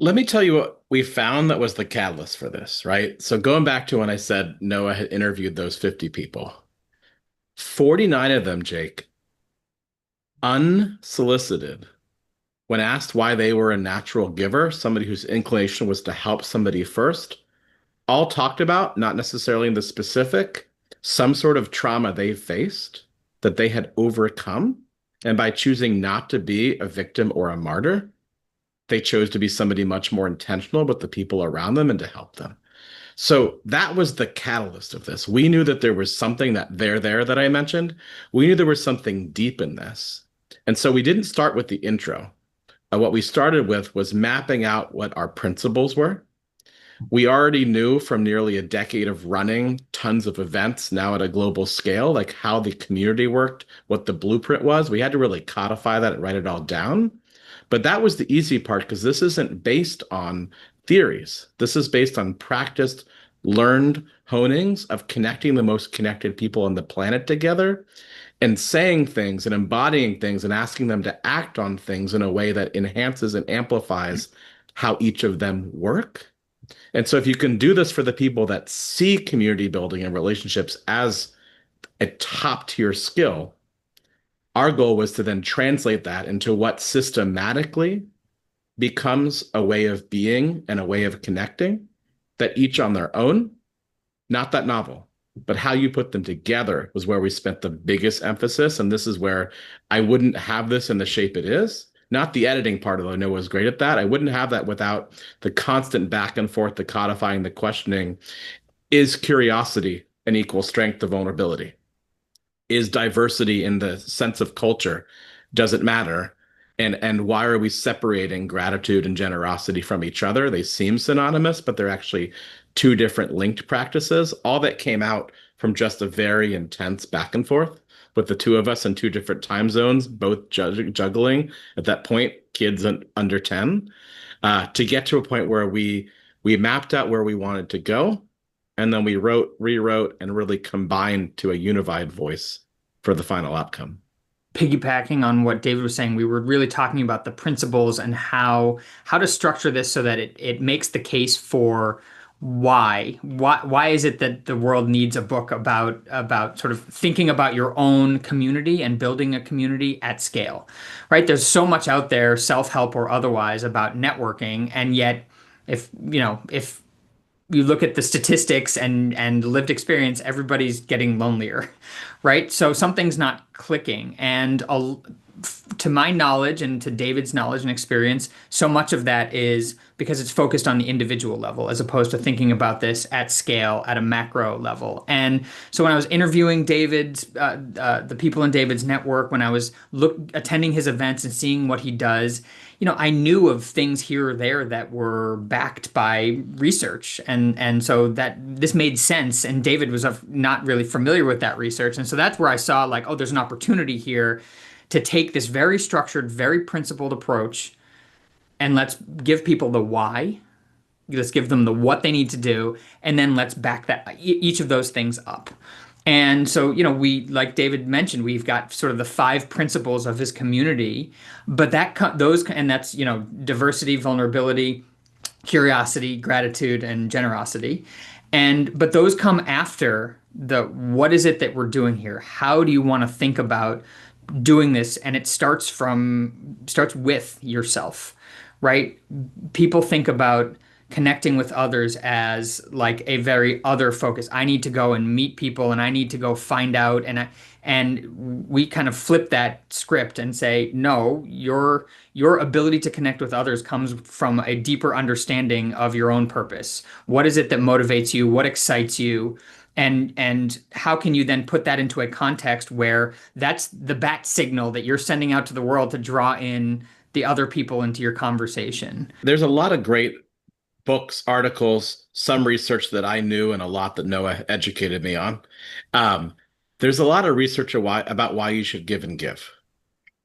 Let me tell you what we found that was the catalyst for this, right? So going back to when I said Noah had interviewed those 50 people, 49 of them, Jake, unsolicited, when asked why they were a natural giver, somebody whose inclination was to help somebody first, all talked about, not necessarily in the specific, some sort of trauma they faced that they had overcome. And by choosing not to be a victim or a martyr, they chose to be somebody much more intentional with the people around them and to help them. So that was the catalyst of this. We knew that there was something there that I mentioned. We knew there was something deep in this. And so we didn't start with the intro. What we started with was mapping out what our principles were. We already knew from nearly a decade of running tons of events now at a global scale, like how the community worked, what the blueprint was. We had to really codify that and write it all down. But that was the easy part because this isn't based on theories. This is based on practiced, learned honings of connecting the most connected people on the planet together and saying things and embodying things and asking them to act on things in a way that enhances and amplifies how each of them work. And so if you can do this for the people that see community building and relationships as a top tier skill, our goal was to then translate that into what systematically becomes a way of being and a way of connecting that each on their own, not that novel, but how you put them together was where we spent the biggest emphasis. And this is where I wouldn't have this in the shape it is. Not the editing part, although I know was great at that. I wouldn't have that without the constant back and forth, the codifying, the questioning. Is curiosity an equal strength to vulnerability? Is diversity in the sense of culture? Does it matter? And why are we separating gratitude and generosity from each other? They seem synonymous, but they're actually two different linked practices. All that came out from just a very intense back and forth with the two of us in two different time zones, both juggling at that point, kids under 10, to get to a point where we mapped out where we wanted to go, and then we wrote, rewrote, and really combined to a unified voice for the final outcome. Piggybacking on what David was saying, we were really talking about the principles and how to structure this so that it makes the case for why is it that the world needs a book about sort of thinking about your own community and building a community at scale, right? There's so much out there, self-help or otherwise, about networking, and yet if you look at the statistics and lived experience, everybody's getting lonelier, right? So something's not clicking. And to my knowledge and to David's knowledge and experience, so much of that is because it's focused on the individual level as opposed to thinking about this at scale at a macro level. And so when I was interviewing the people in David's network, when I was attending his events and seeing what he does, I knew of things here or there that were backed by research, and so that this made sense. And David was not really familiar with that research, and so that's where I saw like, oh, there's an opportunity here to take this very structured, very principled approach, and let's give people the why. Let's give them the what they need to do, and then let's back each of those things up. And so, we, like David mentioned, we've got sort of the five principles of his community, but that's, diversity, vulnerability, curiosity, gratitude, and generosity. But those come after the what is it that we're doing here? How do you want to think about doing this? And it starts with yourself, right? People think about connecting with others as like a very other focus. I need to go and meet people and I need to go find out, and we kind of flip that script and say, no, your ability to connect with others comes from a deeper understanding of your own purpose. What is it that motivates you? What excites you? And how can you then put that into a context where that's the bat signal that you're sending out to the world to draw in the other people into your conversation? There's a lot of great books, articles, some research that I knew, and a lot that Noah educated me on. Um, there's a lot of research about why you should give and give.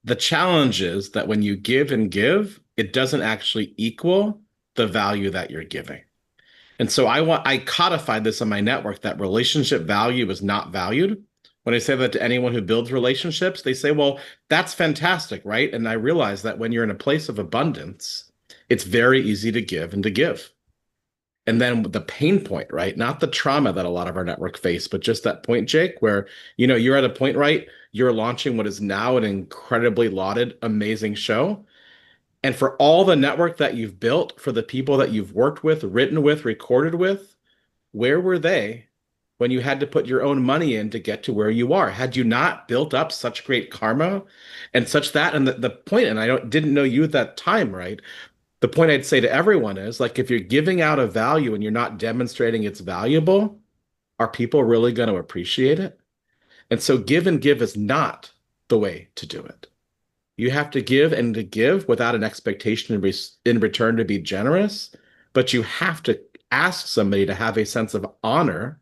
The challenge is that when you give and give, it doesn't actually equal the value that you're giving. And so I codified this on my network that relationship value is not valued. When I say that to anyone who builds relationships, they say, well, that's fantastic, right? And I realize that when you're in a place of abundance, It's very easy to give and to give. And then the pain point, right? Not the trauma that a lot of our network face, but just that point, Jake, where, you're at a point, right? You're launching what is now an incredibly lauded, amazing show. And for all the network that you've built, for the people that you've worked with, written with, recorded with, where were they when you had to put your own money in to get to where you are? Had you not built up such great karma and such that, and the point, and I didn't know you at that time, right? The point I'd say to everyone is like, if you're giving out a value and you're not demonstrating it's valuable, are people really going to appreciate it? And so give and give is not the way to do it. You have to give and to give without an expectation in return to be generous, but you have to ask somebody to have a sense of honor,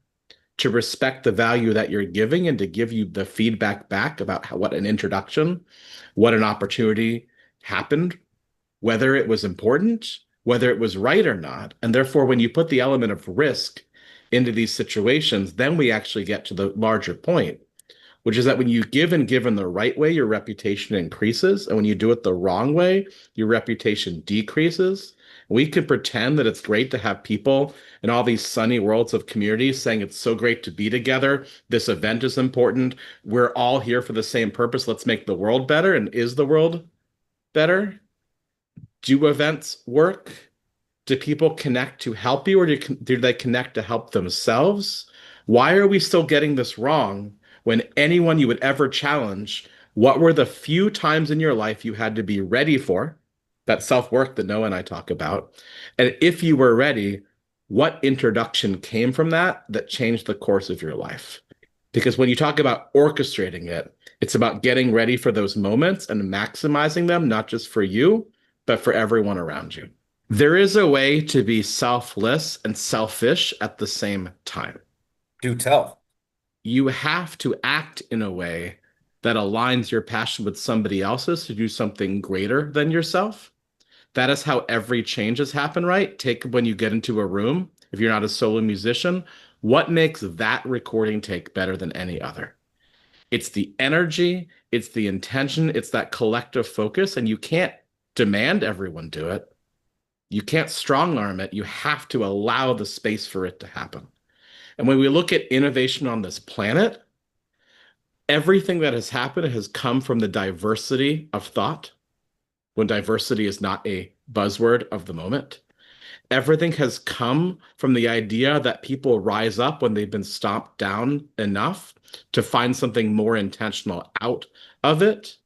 to respect the value that you're giving and to give you the feedback back about what an introduction, what an opportunity happened, whether it was important, whether it was right or not. And therefore, when you put the element of risk into these situations, then we actually get to the larger point, which is that when you give and give in the right way, your reputation increases. And when you do it the wrong way, your reputation decreases. We can pretend that it's great to have people in all these sunny worlds of communities saying it's so great to be together. This event is important. We're all here for the same purpose. Let's make the world better. And is the world better? Do events work? Do people connect to help you, or do they connect to help themselves? Why are we still getting this wrong when anyone you would ever challenge, what were the few times in your life you had to be ready for that self-work that Noah and I talk about? And if you were ready, what introduction came from that changed the course of your life? Because when you talk about orchestrating it, it's about getting ready for those moments and maximizing them, not just for you, but for everyone around you. There is a way to be selfless and selfish at the same time. Do tell. You have to act in a way that aligns your passion with somebody else's to do something greater than yourself. That is how every change has happened, right? Take when you get into a room, if you're not a solo musician, what makes that recording take better than any other? It's the energy, it's the intention, it's that collective focus, and you can't demand everyone do it. You can't strong arm it. You have to allow the space for it to happen. And when we look at innovation on this planet, everything that has happened has come from the diversity of thought, when diversity is not a buzzword of the moment. Everything has come from the idea that people rise up when they've been stomped down enough to find something more intentional out of it.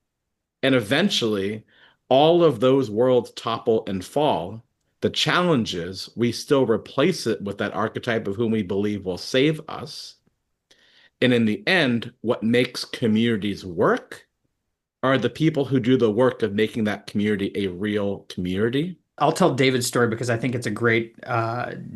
And eventually, all of those worlds topple and fall. The challenge is we still replace it with that archetype of whom we believe will save us. And in the end, what makes communities work are the people who do the work of making that community a real community. I'll tell David's story because I think it's a great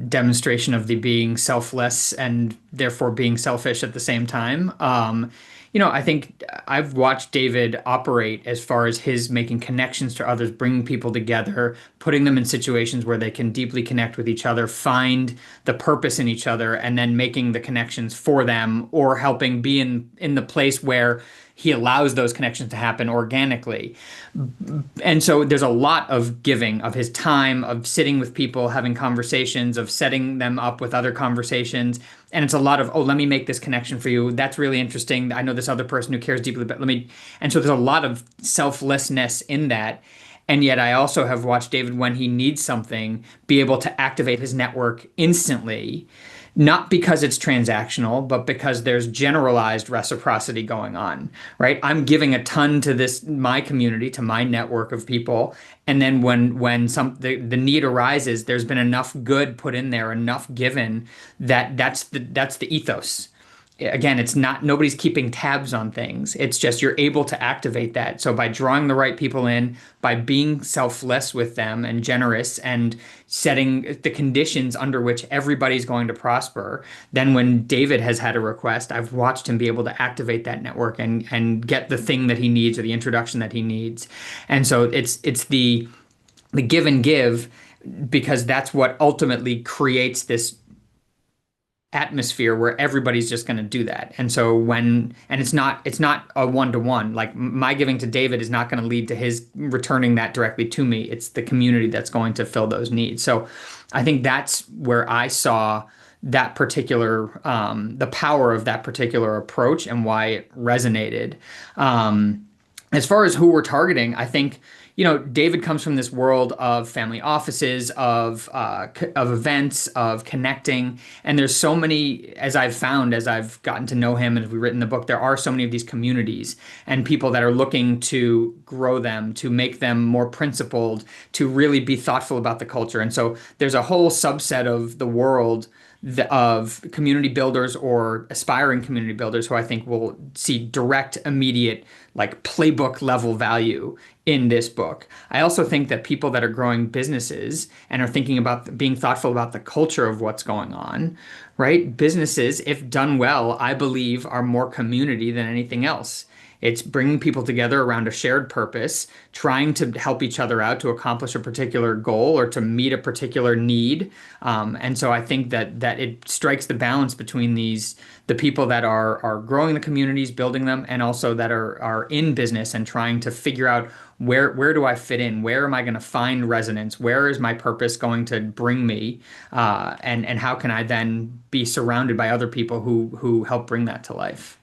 demonstration of the being selfless and therefore being selfish at the same time. I think I've watched David operate as far as his making connections to others, bringing people together, putting them in situations where they can deeply connect with each other, find the purpose in each other, and then making the connections for them or helping be in the place where he allows those connections to happen organically. And so there's a lot of giving of his time, of sitting with people, having conversations, of setting them up with other conversations. And it's a lot of, oh, let me make this connection for you. That's really interesting. I know this other person who cares deeply, but let me. And so there's a lot of selflessness in that. And yet I also have watched David, when he needs something, be able to activate his network instantly, not because it's transactional, but because there's generalized reciprocity going on, right? I'm giving a ton to my community, to my network of people. And then when the need arises, there's been enough good put in there, enough given that's the ethos. Again, it's not, nobody's keeping tabs on things. It's just you're able to activate that. So by drawing the right people in, by being selfless with them and generous and setting the conditions under which everybody's going to prosper, then when David has had a request, I've watched him be able to activate that network and get the thing that he needs or the introduction that he needs. And so it's the give and give, because that's what ultimately creates this atmosphere where everybody's just going to do that. And so and it's not a one-to-one. Like my giving to David is not going to lead to his returning that directly to me. It's the community that's going to fill those needs. So I think that's where I saw that particular the power of that particular approach and why it resonated. As far as who we're targeting, I think, David comes from this world of family offices, of events, of connecting, and there's so many, as I've found, as I've gotten to know him and as we've written the book, there are so many of these communities and people that are looking to grow them, to make them more principled, to really be thoughtful about the culture. And so there's a whole subset of the world of community builders or aspiring community builders who I think will see direct, immediate, like playbook level value in this book. I also think that people that are growing businesses and are thinking about being thoughtful about the culture of what's going on, right? Businesses, if done well, I believe are more community than anything else. It's bringing people together around a shared purpose, trying to help each other out to accomplish a particular goal or to meet a particular need. And so I think that it strikes the balance between the people that are growing the communities, building them, and also that are in business and trying to figure out where do I fit in? Where am I going to find resonance? Where is my purpose going to bring me? And how can I then be surrounded by other people who help bring that to life?